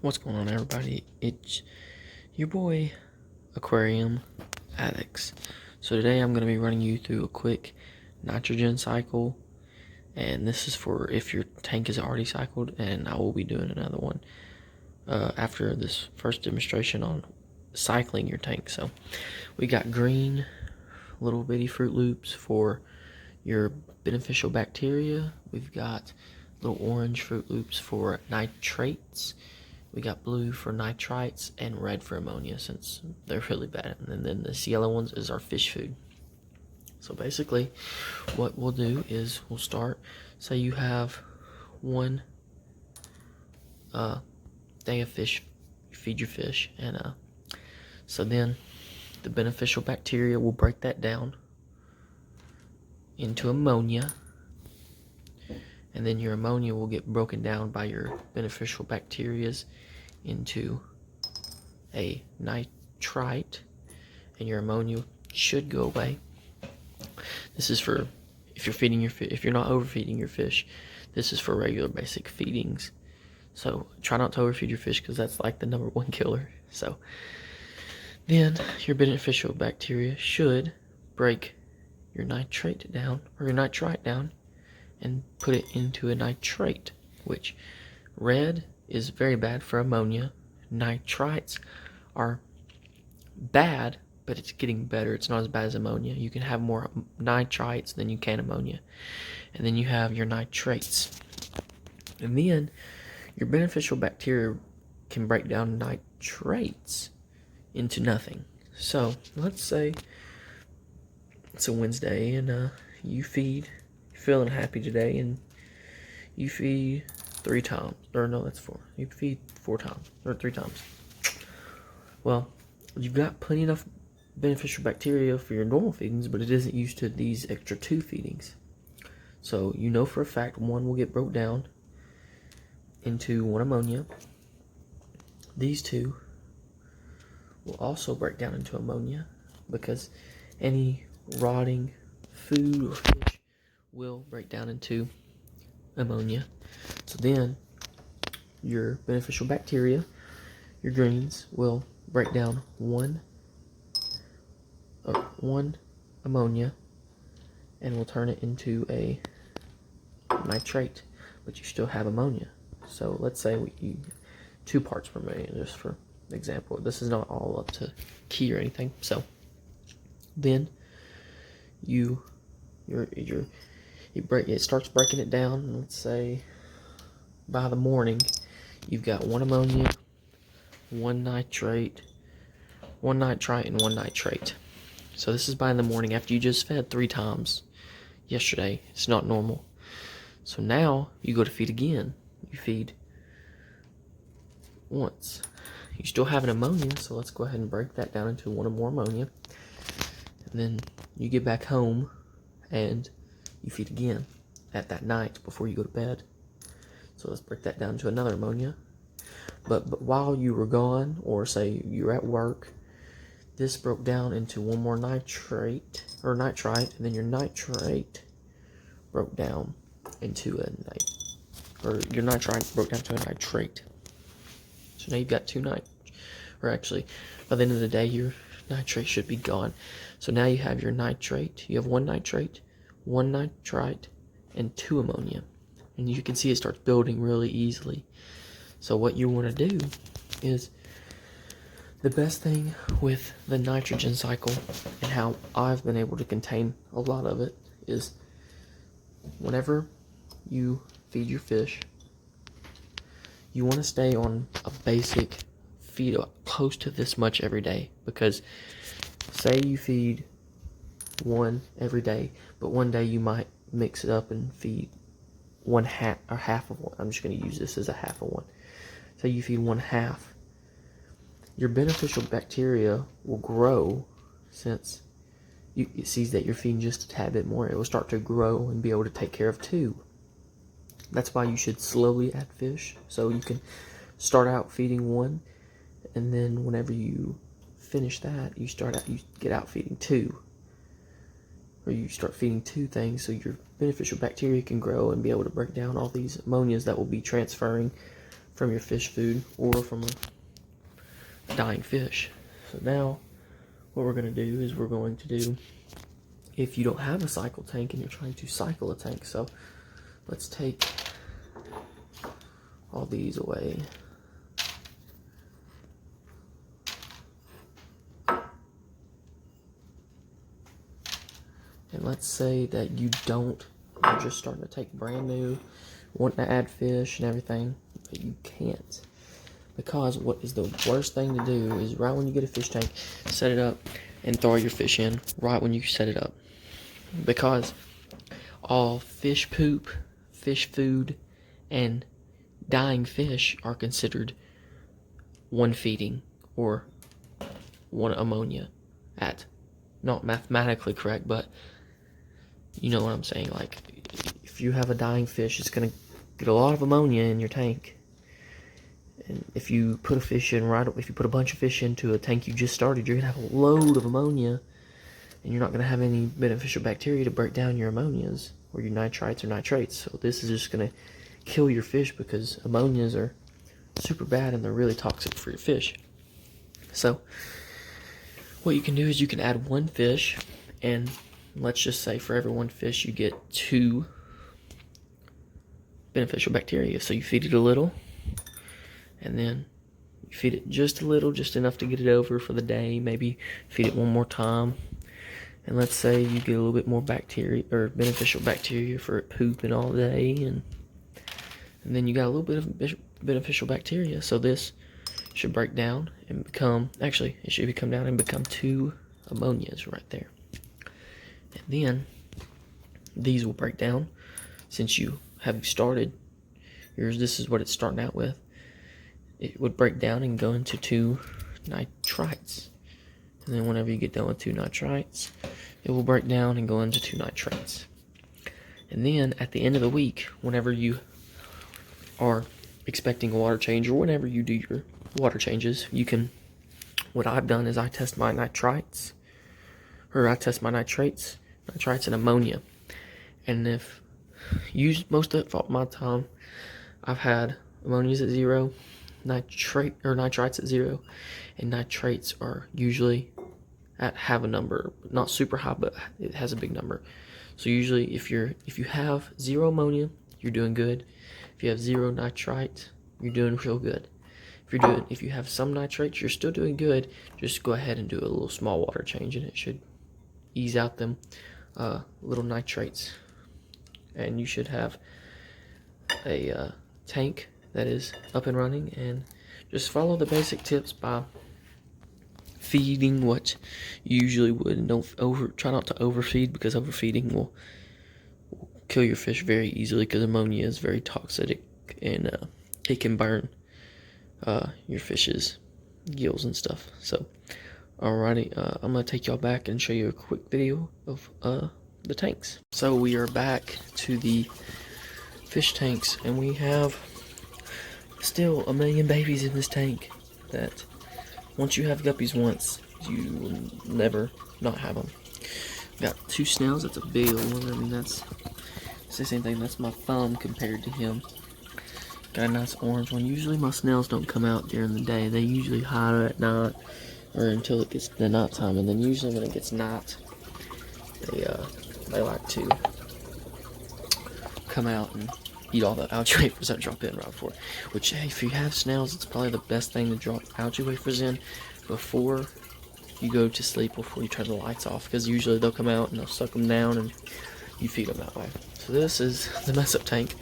What's going on, everybody? It's your boy Aquarium Addicts. So today I'm going to be running you through a quick nitrogen cycle, and this is for if your tank is already cycled, and I will be doing another one after this first demonstration on cycling your tank. So we got green little bitty Fruit Loops for your beneficial bacteria. We've got little orange Fruit Loops for nitrates. We got blue for nitrites and red for ammonia, since they're really bad. And then this yellow ones is our fish food. So basically, what we'll do is we'll start. Say you have one day of fish, you feed your fish, and so then the beneficial bacteria will break that down into ammonia, and then your ammonia will get broken down by your beneficial bacterias into a nitrite, and your ammonia should go away. This is for if you're feeding your if you're not overfeeding your fish. This is for regular basic feedings. So try not to overfeed your fish, because that's like the #1 killer. So then your beneficial bacteria should break your nitrate down, or your nitrite down, and put it into a nitrate, which red is very bad for ammonia. Nitrites are bad, but it's getting better. It's not as bad as ammonia. You can have more nitrites than you can ammonia. And then you have your nitrates. And then your beneficial bacteria can break down nitrates into nothing. So let's say it's a Wednesday, and you feed, you're feeling happy today, and you feed 3 times. Or no, that's 4. You feed 4 times, or 3 times. Well, you've got plenty enough beneficial bacteria for your normal feedings, but it isn't used to these extra 2 feedings. So you know for a fact one will get broke down into 1 ammonia. These 2 will also break down into ammonia, because any rotting food or fish will break down into ammonia. So then your beneficial bacteria, your greens, will break down one ammonia, and will turn it into a nitrate, but you still have ammonia. So let's say you 2 parts per million, just for example. This is not all up to key or anything. So then it starts breaking it down. Let's say by the morning you've got 1 ammonia, 1 nitrate, 1 nitrite, and 1 nitrate. So this is by in the morning, after you just fed 3 times yesterday. It's not normal. So now you go to feed again. You feed once. You still have an ammonia, so let's go ahead and break that down into 1 or more ammonia. And then you get back home and you feed again at that night before you go to bed. So let's break that down to another ammonia. But while you were gone, or say you were at work, this broke down into 1 more nitrate, or nitrite, and then your nitrate broke down into your nitrite broke down to a nitrate. So now you've got 2 or actually, by the end of the day, your nitrate should be gone. So now you have your nitrate. You have 1 nitrate, 1 nitrite, and 2 ammonia. And you can see it starts building really easily. So what you want to do is, the best thing with the nitrogen cycle, and how I've been able to contain a lot of it, is whenever you feed your fish, you want to stay on a basic feed close to this much every day. Because say you feed 1 every day, but one day you might mix it up and feed half of 1. I'm just going to use this as a half of 1. Say you feed 1/2. Your beneficial bacteria will grow, since it sees that you're feeding just a tad bit more. It will start to grow and be able to take care of 2. That's why you should slowly add fish. So you can start out feeding 1, and then whenever you finish that, you get out feeding 2. Or you start feeding 2 things, so your beneficial bacteria can grow and be able to break down all these ammonias that will be transferring from your fish food or from a dying fish. So now what we're going to do is we're going to do, if you don't have a cycle tank and you're trying to cycle a tank, so let's take all these away. And let's say that you're just starting to take brand new, wanting to add fish and everything, but you can't. Because what is the worst thing to do is right when you get a fish tank, set it up and throw your fish in right when you set it up. Because all fish poop, fish food, and dying fish are considered one feeding or one ammonia at, not mathematically correct, but you know what I'm saying. Like, if you have a dying fish, it's going to get a lot of ammonia in your tank. And if you put a fish in if you put a bunch of fish into a tank you just started, you're going to have a load of ammonia, and you're not going to have any beneficial bacteria to break down your ammonias or your nitrites or nitrates. So this is just going to kill your fish, because ammonias are super bad and they're really toxic for your fish. So what you can do is you can add one fish, and let's just say for every one fish you get 2 beneficial bacteria. So you feed it a little, and then you feed it just a little, just enough to get it over for the day. Maybe feed it one more time, and let's say you get a little bit more bacteria or beneficial bacteria for it pooping all day, and then you got a little bit of beneficial bacteria. So this should break down and become, actually it should come down and become 2 ammonias right there. And then these will break down, since you have started yours, this is what it's starting out with. It would break down and go into 2 nitrites. And then whenever you get done with 2 nitrites, it will break down and go into 2 nitrates. And then at the end of the week, whenever you are expecting a water change, or whenever you do your water changes, you can, what I've done is I test my nitrates and ammonia. And if most of my time I've had ammonias at 0, nitrites at 0, and nitrates are usually have a number, not super high, but it has a big number. So usually if you have 0 ammonia, you're doing good. If you have 0 nitrite, you're doing real good. If you have some nitrates, you're still doing good. Just go ahead and do a little small water change, and it should ease out them little nitrates. And you should have a tank that is up and running, and just follow the basic tips by feeding what you usually would, and try not to overfeed, because overfeeding will kill your fish very easily, because ammonia is very toxic, and it can burn your fish's gills and stuff. So alrighty, I'm gonna take y'all back and show you a quick video of the tanks. So we are back to the fish tanks, and we have still 1 million babies in this tank. That once you have guppies once, you will never not have them. Got 2 snails. That's a big one. I mean, it's the same thing. That's my thumb compared to him. Got a nice orange one. Usually my snails don't come out during the day. They usually hide at night, or until it gets to the night time, and then usually when it gets night, they like to come out and eat all the algae wafers that drop in right before. Which, hey, if you have snails, it's probably the best thing to drop algae wafers in before you go to sleep, before you turn the lights off, because usually they'll come out and they'll suck them down, and you feed them that way. So this is the mess up tank.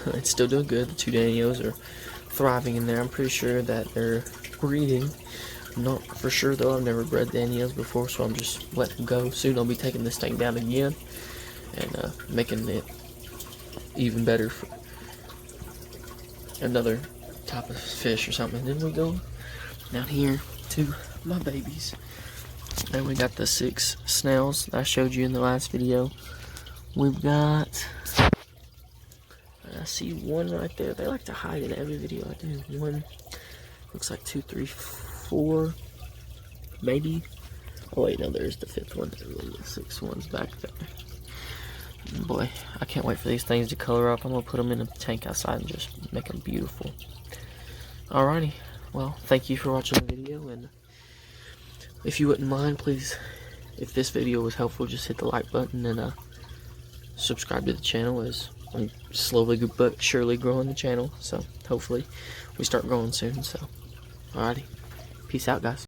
It's still doing good. The 2 Danios are thriving in there. I'm pretty sure that they're breeding. I'm not for sure though. I've never bred Danios before, so I'm just letting them go. Soon I'll be taking this tank down again and making it even better for another type of fish or something. And then we go down here to my babies. And we got the 6 snails that I showed you in the last video. We've got, I see 1 right there. They like to hide in every video I do. 1, looks like 2, 3, 4, maybe. Oh wait, no, there's the 5th one. There's the 6th one's back there. Boy, I can't wait for these things to color up. I'm gonna put them in a tank outside and just make them beautiful. Alrighty, well, thank you for watching the video, and if you wouldn't mind, please, if this video was helpful, just hit the like button and subscribe to the channel, as I'm slowly but surely growing the channel, so hopefully we start growing soon. So alrighty, peace out, guys.